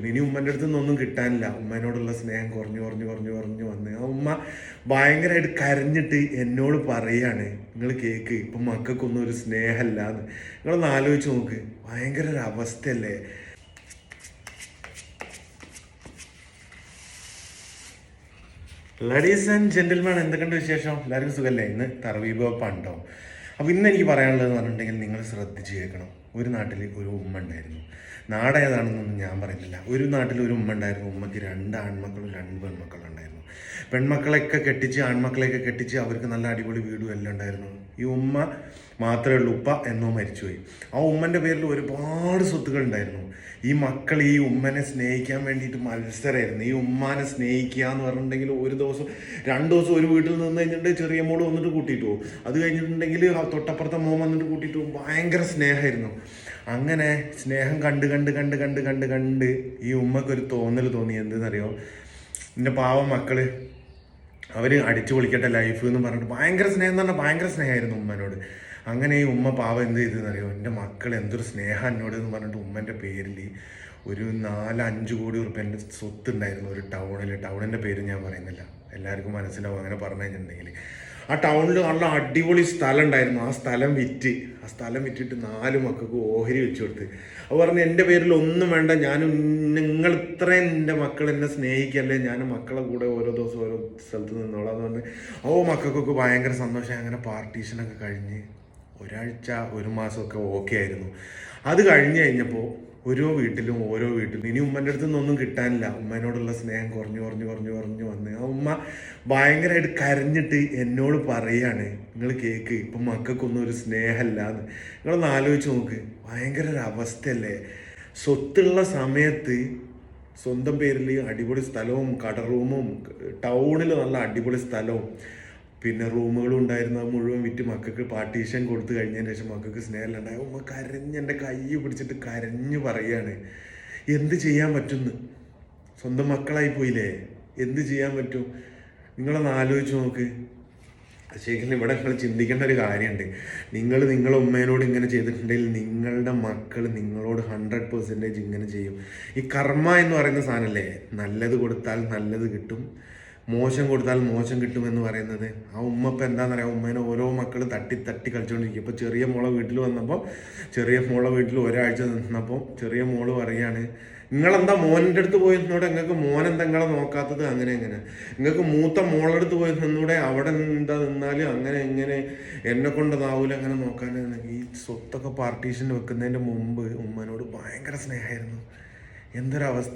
ഇനി ഉമ്മൻ്റെ അടുത്ത് നിന്നൊന്നും കിട്ടാനില്ല. ഉമ്മേനോടുള്ള സ്നേഹം കുറഞ്ഞു കുറഞ്ഞു കുറഞ്ഞു കുറഞ്ഞു വന്ന് ആ ഉമ്മ ഭയങ്കരമായിട്ട് കരഞ്ഞിട്ട് എന്നോട് പറയാണ്, നിങ്ങൾ കേക്ക് ഇപ്പം മക്കൾക്കൊന്നും ഒരു സ്നേഹമല്ല എന്ന്. നിങ്ങളൊന്ന് ആലോചിച്ച് നോക്ക്, ഭയങ്കര ഒരു അവസ്ഥയല്ലേ. ലേഡീസ് ആൻഡ് ജെന്റിൽമാൻ, എന്തൊക്കെയുണ്ട് വിശേഷം? എല്ലാവർക്കും സുഖമല്ലേ? ഇന്ന് തറവീബപ്പുണ്ടോ? അപ്പോൾ ഇന്ന് എനിക്ക് പറയാനുള്ളതെന്ന് പറഞ്ഞിട്ടുണ്ടെങ്കിൽ നിങ്ങൾ ശ്രദ്ധിച്ച് കേൾക്കണം. ഒരു നാട്ടിൽ ഒരു ഉമ്മ ഉണ്ടായിരുന്നു. നാടേതാണെന്നൊന്നും ഞാൻ പറയുന്നില്ല. ഒരു നാട്ടിൽ ഒരു ഉമ്മ ഉണ്ടായിരുന്നു. ഉമ്മയ്ക്ക് 2 ആൺമക്കളും 2 പെൺമക്കളും ഉണ്ടായിരുന്നു. പെൺമക്കളെയൊക്കെ കെട്ടിച്ച് ആൺമക്കളെയൊക്കെ കെട്ടിച്ച് അവർക്ക് നല്ല അടിപൊളി വീടും എല്ലാം ഉണ്ടായിരുന്നു. ഈ ഉമ്മ മാത്രമേ ഉള്ളൂ. ഉപ്പ എന്നോ മരിച്ചുപോയി. ആ ഉമ്മൻ്റെ പേരിൽ ഒരുപാട് സ്വത്തുക്കൾ ഉണ്ടായിരുന്നു. ഈ മക്കൾ ഈ ഉമ്മനെ സ്നേഹിക്കാൻ വേണ്ടിയിട്ട് മത്സരമായിരുന്നു. ഈ ഉമ്മാനെ സ്നേഹിക്കുക എന്ന് പറഞ്ഞിട്ടുണ്ടെങ്കിൽ ഒരു ദിവസം 2 ദിവസം ഒരു വീട്ടിൽ നിന്ന് കഴിഞ്ഞിട്ടുണ്ടെങ്കിൽ ചെറിയ മോള് വന്നിട്ട് കൂട്ടിയിട്ട് പോകും. അത് കഴിഞ്ഞിട്ടുണ്ടെങ്കിൽ തൊട്ടപ്പുറത്തെ മോൻ വന്നിട്ട് കൂട്ടിയിട്ട് പോകും. ഭയങ്കര സ്നേഹമായിരുന്നു. അങ്ങനെ സ്നേഹം കണ്ട് കണ്ട് കണ്ട് കണ്ട് കണ്ട് കണ്ട് ഈ ഉമ്മക്കൊരു തോന്നൽ തോന്നി. എന്തെന്നറിയോ, എൻ്റെ പാവം മക്കള് അവർ അടിച്ചു പൊളിക്കട്ടെ ലൈഫ് എന്ന് പറഞ്ഞിട്ട് ഭയങ്കര സ്നേഹം എന്ന് പറഞ്ഞാൽ ഭയങ്കര സ്നേഹമായിരുന്നു ഉമ്മനോട്. അങ്ങനെ ഈ ഉമ്മ പാവം എന്ത് ചെയ്തെന്നറിയോ, എൻ്റെ മക്കൾ എന്തൊരു സ്നേഹം എന്നോട് എന്ന് പറഞ്ഞിട്ട് ഉമ്മൻ്റെ പേരിൽ ഒരു 4-5 കോടി റുപ്യേൻ്റെ സ്വത്ത് ഉണ്ടായിരുന്നു ഒരു ടൗണിൻ്റെ പേര് ഞാൻ പറയുന്നില്ല, എല്ലാവർക്കും മനസ്സിലാവും അങ്ങനെ പറഞ്ഞു കഴിഞ്ഞിട്ടുണ്ടെങ്കിൽ. ആ ടൗണിൽ നല്ല അടിപൊളി സ്ഥലം ഉണ്ടായിരുന്നു. ആ സ്ഥലം വിറ്റിട്ട് 4 മക്കൾക്ക് ഓഹരി വെച്ചു കൊടുത്ത്. അത് പറഞ്ഞ് എൻ്റെ പേരിൽ ഒന്നും വേണ്ട, നിങ്ങൾ ഇത്രയും എൻ്റെ മക്കൾ എന്നെ സ്നേഹിക്കല്ലേ, ഞാൻ മക്കളെ കൂടെ ഓരോ ദിവസം ഓരോ സ്ഥലത്ത് നിന്നോളാം എന്ന് പറഞ്ഞ് മക്കൾക്കൊക്കെ ഭയങ്കര സന്തോഷം. അങ്ങനെ പാർട്ടീഷനൊക്കെ കഴിഞ്ഞ് ഒരാഴ്ച 1 മാസമൊക്കെ ഓക്കെ ആയിരുന്നു. അത് കഴിഞ്ഞപ്പോൾ ഓരോ വീട്ടിലും ഇനി ഉമ്മൻ്റെ അടുത്ത് നിന്നൊന്നും കിട്ടാനില്ല. ഉമ്മേനോടുള്ള സ്നേഹം കുറഞ്ഞു കുറഞ്ഞു കുറഞ്ഞു കുറഞ്ഞു വന്ന് ആ ഉമ്മ ഭയങ്കരമായിട്ട് കരഞ്ഞിട്ട് എന്നോട് പറയാണ്, നിങ്ങൾ കേക്ക് ഇപ്പം മക്കൾക്കൊന്നും ഒരു സ്നേഹമല്ല എന്ന്. നിങ്ങളൊന്ന് ആലോചിച്ച് നോക്ക്, ഭയങ്കര ഒരു അവസ്ഥയല്ലേ. സ്വത്തുള്ള സമയത്ത് സ്വന്തം പേരിൽ അടിപൊളി സ്ഥലവും കട റൂമും ടൗണിൽ നല്ല അടിപൊളി സ്ഥലവും പിന്നെ റൂമുകളും ഉണ്ടായിരുന്നു. അത് മുഴുവൻ വിറ്റ് മക്കൾക്ക് പാർട്ടീഷൻ കൊടുത്തു കഴിഞ്ഞതിന് ശേഷം മക്കൾക്ക് സ്നേഹമുണ്ടായി. ഉമ്മ കരഞ്ഞ് എൻ്റെ കൈ പിടിച്ചിട്ട് കരഞ്ഞു പറയാണ്, എന്ത് ചെയ്യാൻ പറ്റുമെന്ന്. സ്വന്തം മക്കളായി പോയില്ലേ, എന്ത് ചെയ്യാൻ പറ്റും? നിങ്ങളൊന്ന് ആലോചിച്ച് നോക്ക്. ശരിക്കും ഇവിടെ നിങ്ങൾ ചിന്തിക്കേണ്ട ഒരു കാര്യമുണ്ട്. നിങ്ങളുടെ ഉമ്മേനോട് ഇങ്ങനെ ചെയ്തിട്ടുണ്ടെങ്കിൽ നിങ്ങളുടെ മക്കൾ നിങ്ങളോട് 100% ഇങ്ങനെ ചെയ്യും. ഈ കർമ്മ എന്ന് പറയുന്ന സാധനമല്ലേ, നല്ലത് കൊടുത്താൽ നല്ലത് കിട്ടും, മോശം കൊടുത്താൽ മോശം കിട്ടുമെന്ന് പറയുന്നത്. ആ ഉമ്മ ഇപ്പം എന്താണെന്ന് പറയാം, ഉമ്മേനെ ഓരോ മക്കൾ തട്ടി തട്ടി കളിച്ചുകൊണ്ടിരിക്കും. ഇപ്പോൾ ചെറിയ മോളെ വീട്ടിൽ ഒരാഴ്ച നിന്നപ്പോൾ ചെറിയ മോള് പറയാണ്, നിങ്ങളെന്താ മോനിൻ്റെ അടുത്ത് പോയി നിന്നൂടെ, നിങ്ങൾക്ക് മോനെന്താ നിങ്ങളെ നോക്കാത്തത്, അങ്ങനെ നിങ്ങൾക്ക് മൂത്ത മോളെടുത്ത് പോയി നിന്നൂടെ, അവിടെ എന്താ നിന്നാലും അങ്ങനെ എങ്ങനെ എന്നെ കൊണ്ടതാവൂല അങ്ങനെ നോക്കാൻ. ഈ സ്വത്തൊക്കെ പാർട്ടീഷൻ വെക്കുന്നതിൻ്റെ മുമ്പ് ഉമ്മനോട് ഭയങ്കര സ്നേഹമായിരുന്നു. എന്തൊരവസ്ഥ.